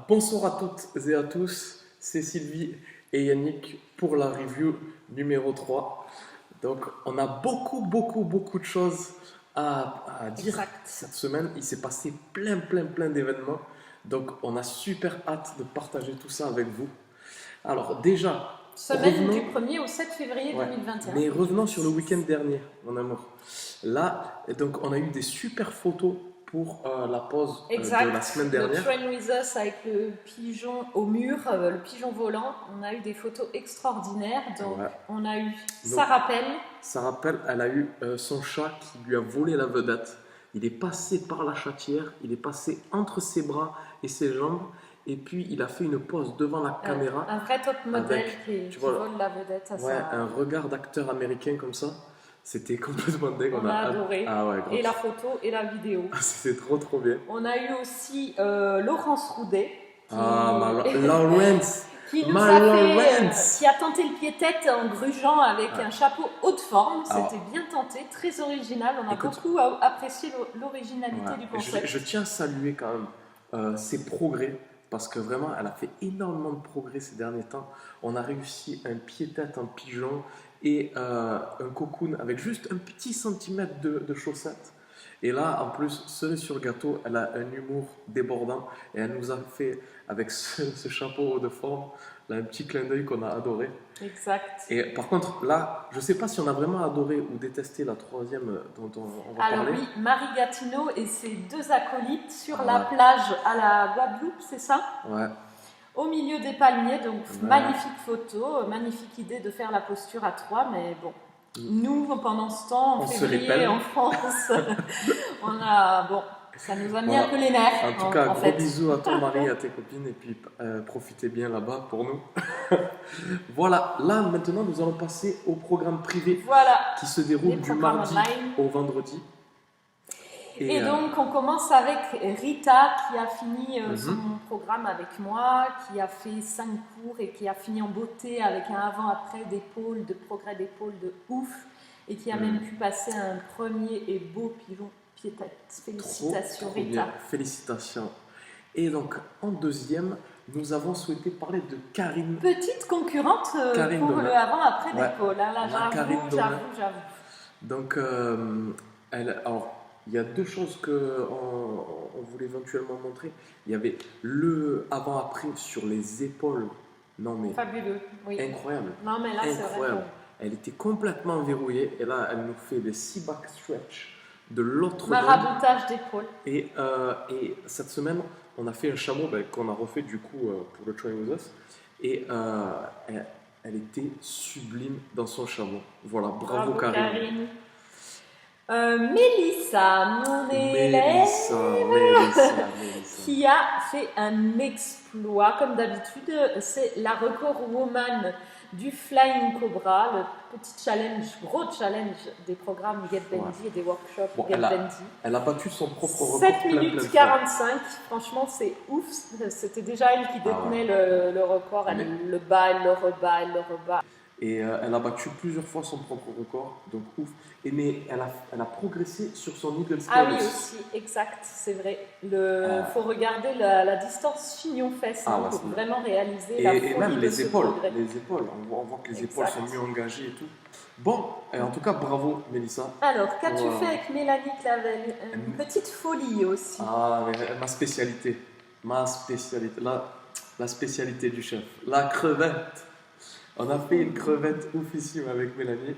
Bonsoir à toutes et à tous, c'est Sylvie et Yannick pour la review numéro 3. Donc on a beaucoup de choses à dire Exact. cette semaine. Il s'est passé plein d'événements. Donc on a super hâte de partager tout ça avec vous. Alors déjà, Semaine revenons, du 1er au 7 février ouais, 2021. mais revenons sur le week-end dernier, mon amour. Là, donc on a eu des super photos pour la pause Exact. de la semaine Le dernière. Train with Us avec le pigeon au mur, le pigeon volant. On a eu des photos extraordinaires. Donc Ouais. on a eu, Donc, ça rappelle, Ça rappelle, elle a eu son chat qui lui a volé la vedette. Il est passé par la chatière, il est passé entre ses bras et ses jambes, et puis il a fait une pause devant la caméra. un vrai top modèle avec, qui tu vois, vole la vedette à ouais, sa... un regard d'acteur américain comme ça. C'était complètement dingue. On a adoré. Ah ouais, grave. Et la photo et la vidéo. C'était trop bien. On a eu aussi Laurence Roudet. Lawrence. Qui nous a fait, qui a tenté le pied-tête en grugeant avec un chapeau haute forme. C'était bien tenté, très original. On a beaucoup apprécié l'originalité du concept. Je tiens à saluer quand même ses progrès, parce que vraiment, elle a fait énormément de progrès ces derniers temps. On a réussi un pied-tête en pigeon et un cocoon avec juste un petit centimètre de chaussette. Et là, en plus, cerise sur le gâteau, elle a un humour débordant et elle nous a fait, avec ce chapeau de forme, là, un petit clin d'œil qu'on a adoré. Exact. Et par contre, là, je ne sais pas si on a vraiment adoré ou détesté la troisième dont on va parler. Alors oui, Marie Gatineau et ses deux acolytes sur la plage à la Guadeloupe, c'est ça? Ouais. Au milieu des palmiers, donc magnifique photo, magnifique idée de faire la posture à trois, mais bon. Nous, pendant ce temps, en février, en France, on a... Bon, ça nous a mis un peu les nerfs. En tout cas, gros bisous à ton mari et à tes copines, et puis profitez bien là-bas pour nous. Voilà, là maintenant, nous allons passer au programme privé qui se déroule du mardi au vendredi. Et donc, on commence avec Rita qui a fini son programme avec moi, qui a fait 5 cours et qui a fini en beauté avec un avant-après d'épaule, de progrès d'épaule de ouf, et qui a même pu passer un premier et beau pigeon pied-tête. Félicitations, trop Rita. Bien. Félicitations. Et donc, en deuxième, nous avons souhaité parler de Karine. Petite concurrente pour le avant-après d'épaule. Là, j'avoue. Donc, alors, il y a deux choses qu'on voulait éventuellement montrer. Il y avait le avant-après sur les épaules. Non mais fabuleux, oui. Incroyable. Non mais là c'est vrai. Elle était complètement verrouillée et là elle nous fait des 6 back stretch de l'autre maraboutage d'épaule. Et cette semaine on a fait un chameau qu'on a refait du coup pour le Train with Us et elle était sublime dans son chameau. Voilà, bravo Karine. Mélissa, mon élève, qui a fait un exploit, comme d'habitude, c'est la record woman du Flying Cobra, le petit challenge, gros challenge des programmes Get Bendy et des workshops Get Bendy. Elle a battu son propre record. 7 minutes 45, franchement c'est ouf, c'était déjà elle qui détenait le record, elle le bat, elle le rebat. Et elle a battu plusieurs fois son propre record, donc ouf. Mais elle a progressé sur son eagle scale. Ah oui, aussi, exact, c'est vrai. Faut regarder la distance chignon-fesse pour vraiment réaliser la folie. Et même les épaules, on voit que les épaules sont mieux engagées et tout. Bon, en tout cas, bravo Mélissa. Alors, qu'as-tu fait avec Mélanie Clavel? Une petite folie aussi. Ah, mais ma spécialité, la spécialité du chef, la crevette. On a fait une crevette oufissime avec Mélanie.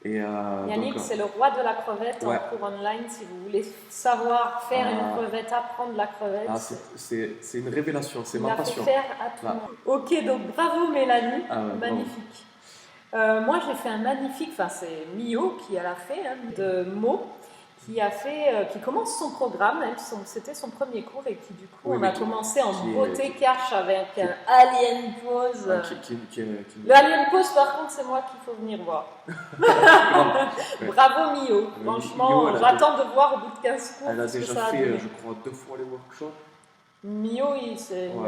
Et Yannick, c'est le roi de la crevette en cours online. Si vous voulez savoir faire une crevette, apprendre la crevette. C'est une révélation, c'est ma passion. Il a fait faire à tout le monde. Ok, donc bravo Mélanie, magnifique. Moi j'ai fait un magnifique, c'est Mio qui l'a fait, de Mo, qui commence son programme, c'était son premier cours et qui du coup on a commencé en beauté cash avec un alien pose. Le alien pose par contre c'est moi qu'il faut venir voir. Bravo Mio, franchement j'attends de voir au bout de 15 cours. Elle a déjà fait je crois 2 fois les workshops. Mio c'est une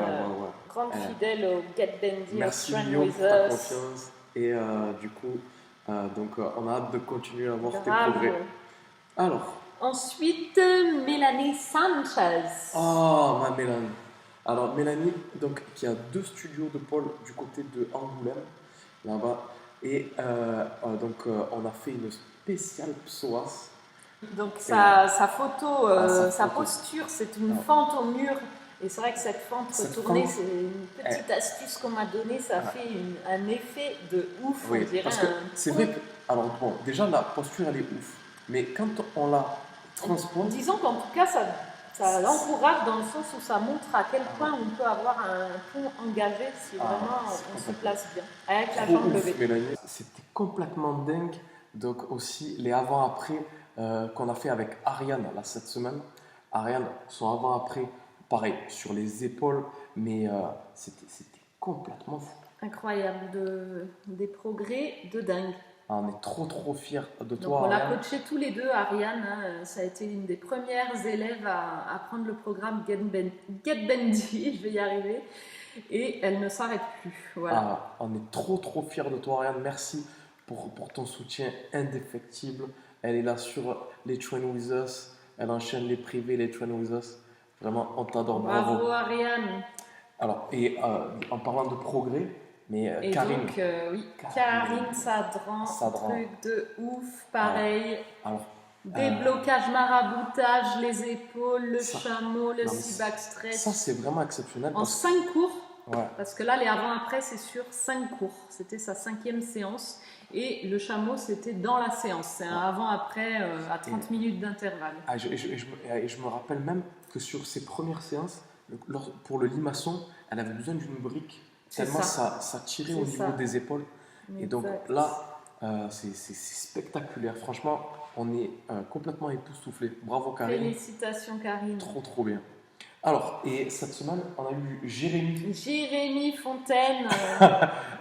grande fidèle au Get Bendy, merci Mio pour ta confiance. Et du coup, on a hâte de continuer à voir tes Bravo. progrès. Alors. Ensuite, Mélanie Sanchez. Ah, ma Mélanie. Alors, Mélanie, donc, qui a 2 studios de pôle du côté de Angoulême, là-bas. Et on a fait une spéciale psoas. Donc, sa photo, sa photo. posture, c'est une fente au mur. Et c'est vrai que cette fente retournée, c'est une petite astuce qu'on m'a donnée. Ça fait un effet de ouf, oui, on dirait. Parce que c'est vrai que, alors bon, déjà la posture elle est ouf. Mais quand on la transpose. Disons qu'en tout cas, ça l'encourage dans le sens où ça montre à quel point on peut avoir un pont engagé si vraiment on se place bien. Avec la jambe levée. Mélanie, c'était complètement dingue. Donc aussi les avant-après qu'on a fait avec Ariane là, cette semaine. Ariane, son avant-après, pareil, sur les épaules, mais c'était complètement fou. Incroyable, des progrès de dingue. On est trop fiers de toi. Donc on l'a coaché tous les deux, Ariane. Ça a été une des premières élèves à prendre le programme Get Bendy, je vais y arriver. Et elle ne s'arrête plus. Voilà. On est trop fiers de toi, Ariane. Merci pour ton soutien indéfectible. Elle est là sur les Train With Us. Elle enchaîne les privés, les Train With Us. Vraiment, on t'adore. Bravo, Ariane. Alors, et en parlant de progrès, mais Karine. Donc, oui, Karine Sadran, truc de ouf, pareil. Alors, déblocage, maraboutage, les épaules, le chameau, le back stretch. Ça, c'est vraiment exceptionnel. En 5 cours. Ouais. Parce que là, les avant-après, c'est sur 5 cours. C'était sa 5e séance. Et le chameau, c'était dans la séance. C'est un avant-après à 30 minutes d'intervalle. Je me rappelle même que sur ses premières séances, pour le limaçon, elle avait besoin d'une brique. Tellement ça tirait au niveau des épaules. Exact. Et donc là, c'est spectaculaire. Franchement, on est complètement époustouflés. Bravo Karine. Félicitations Karine. Trop bien. Alors, et cette semaine, on a eu Jérémy. Jérémy Fontaine.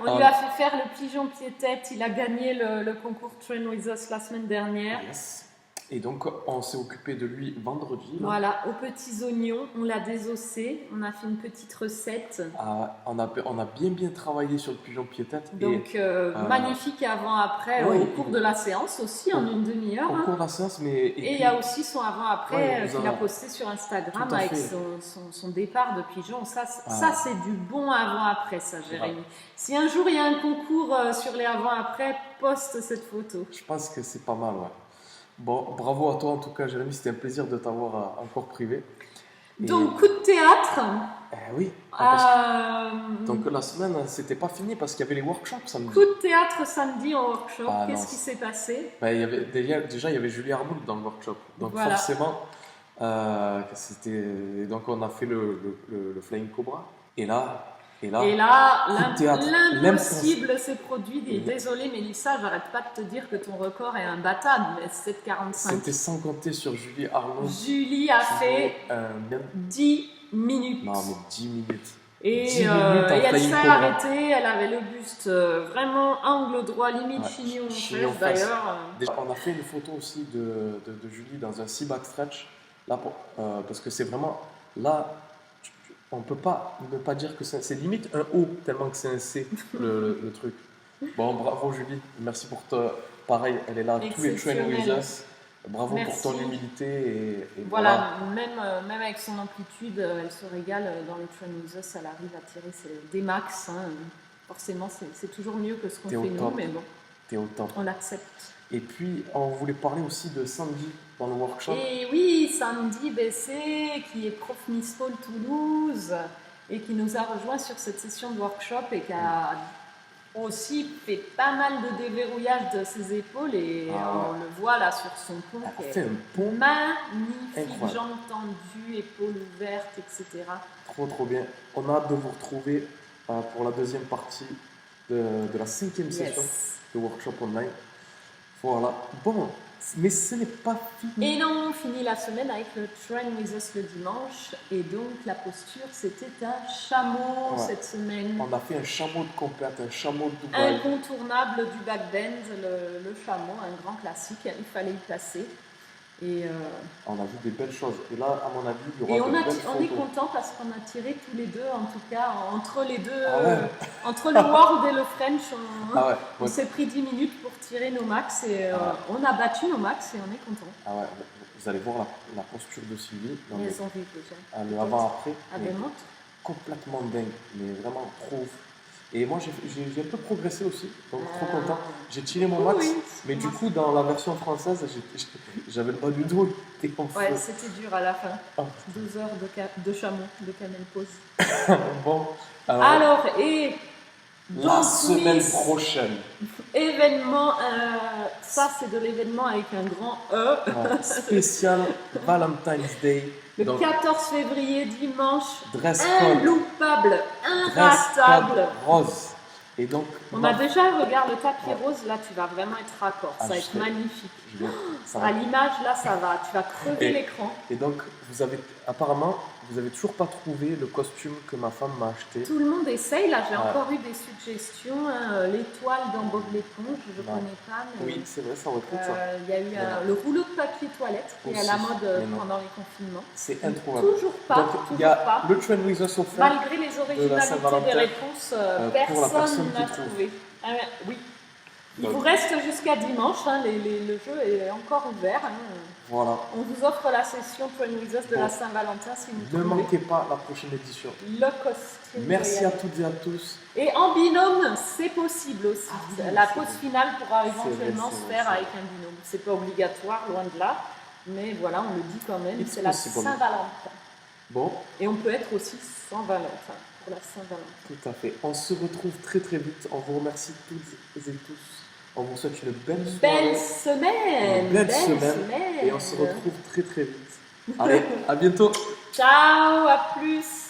On lui a fait faire le pigeon pied-tête. Il a gagné le concours Train With Us la semaine dernière. Yes. Et donc, on s'est occupé de lui vendredi. Voilà, aux petits oignons, on l'a désossé, on a fait une petite recette. On a bien travaillé sur le pigeon pied-tête. Donc, magnifique avant-après au cours de la séance aussi, en une demi-heure. Au cours de la séance, mais... Et il y a aussi son avant-après qu'il a posté sur Instagram avec son départ de pigeon. Ça c'est du bon avant-après, ça, Jérémy. Si un jour il y a un concours sur les avant-après, poste cette photo. Je pense que c'est pas mal, ouais. Bon, bravo à toi en tout cas, Jérémy, c'était un plaisir de t'avoir encore privé. Donc, coup de théâtre. Oui. Donc la semaine, c'était pas fini parce qu'il y avait les workshops samedi. Coup de théâtre samedi en workshop. Qu'est-ce qui s'est passé? Il y avait, déjà, il y avait Julie Arnould dans le workshop. Donc forcément, donc on a fait le Flying Cobra. Et là, l'impossible s'est produit. Désolé Mélissa, j'arrête pas de te dire que ton record est imbattable, mais 7,45. C'était sans compter sur Julie Arnould. Julie a fait 10 minutes. Non, mais 10 minutes. Et elle s'est arrêtée, elle avait le buste vraiment angle droit, limite chignon en face d'ailleurs. On a fait une photo aussi de Julie dans un C-back stretch, là parce que c'est vraiment là. On ne peut pas ne pas dire que c'est limite un O, tellement que c'est un C, le truc. Bon, bravo Julie, merci pour toi. Pareil, elle est là, tous les Train With Us. Bravo pour ton humilité. Et voilà, même avec son amplitude, elle se régale dans les Train With Us, elle arrive à tirer des max. Hein. Forcément, c'est toujours mieux que ce qu'on fait nous, mais bon, t'es au top. On l'accepte. Et puis, on voulait parler aussi de Sandy dans le workshop. Et oui, Sandy Bessé, qui est prof Miss Paul Toulouse et qui nous a rejoint sur cette session de workshop et qui a aussi fait pas mal de déverrouillage de ses épaules et on le voit là sur son pont qui est magnifique, jambes tendues, épaules ouvertes, etc. Trop bien. On a hâte de vous retrouver pour la deuxième partie de la 5e session de workshop online. Voilà. Bon, mais ce n'est pas fini. Et non, on finit la semaine avec le Train With Us le dimanche. Et donc, la posture, c'était un chameau cette semaine. On a fait un chameau de compète, un chameau de Dubaï. Incontournable du backbend, le chameau, un grand classique. Il fallait y passer. Et on a vu des belles choses. Et là, à mon avis, il y aura on de belles est photos. content parce qu'on a tiré tous les deux, en tout cas, entre les deux, entre le World et le French, on s'est pris 10 minutes pour tirer nos max et on a battu nos max et on est content. Ah ouais, vous allez voir la posture de Sylvie. Elles ont vu déjà. Le avant-après. Montre. Complètement dingue, mais vraiment trop ouf. Et moi, j'ai un peu progressé aussi, donc trop content. J'ai tiré mon max, mais du coup, dans la version française, j'avais le bas du dos. Ouais, c'était dur à la fin. 12 heures de chameau, de camel pause. Bon, alors, et la semaine prochaine. Événement, ça c'est de l'événement avec un grand E. Spécial Valentine's Day. Le 14 février, dimanche, dress code. Inloupable, inratable. Rose. Et donc, on a déjà, regarde le tapis rose, là tu vas vraiment être raccord, ça va être magnifique. À l'image, là ça va, tu vas crever l'écran. Et donc, apparemment, vous avez toujours pas trouvé le costume que ma femme m'a acheté. Tout le monde essaye, là j'ai encore eu des suggestions, l'étoile dans Bob l'éponge, je ne connais pas. Mais oui, c'est vrai, ça recrute ça. Il y a eu le rouleau de papier toilette qui est à la mode pendant les confinements. C'est introuvable. Toujours pas. Il y a le Trend With Us offert. Malgré les originalités des réponses, personne n'a trouvé. Oui. Il vous reste jusqu'à dimanche, le jeu est encore ouvert. Voilà. On vous offre la session Trend With Us de la Saint-Valentin si vous ne manquez pas la prochaine édition. Le costume. Merci à toutes et à tous. Et en binôme, c'est possible aussi. La pause finale pourra éventuellement se faire avec un binôme. C'est pas obligatoire, loin de là. Mais voilà, on le dit quand même, c'est la Saint-Valentin. Bon. Et on peut être aussi sans Valentin pour la Saint-Valentin. Tout à fait. On se retrouve très très vite. On vous remercie toutes et tous. On vous souhaite une belle soirée. Belle semaine. Et on se retrouve très très vite. Allez, à bientôt. Ciao, à plus.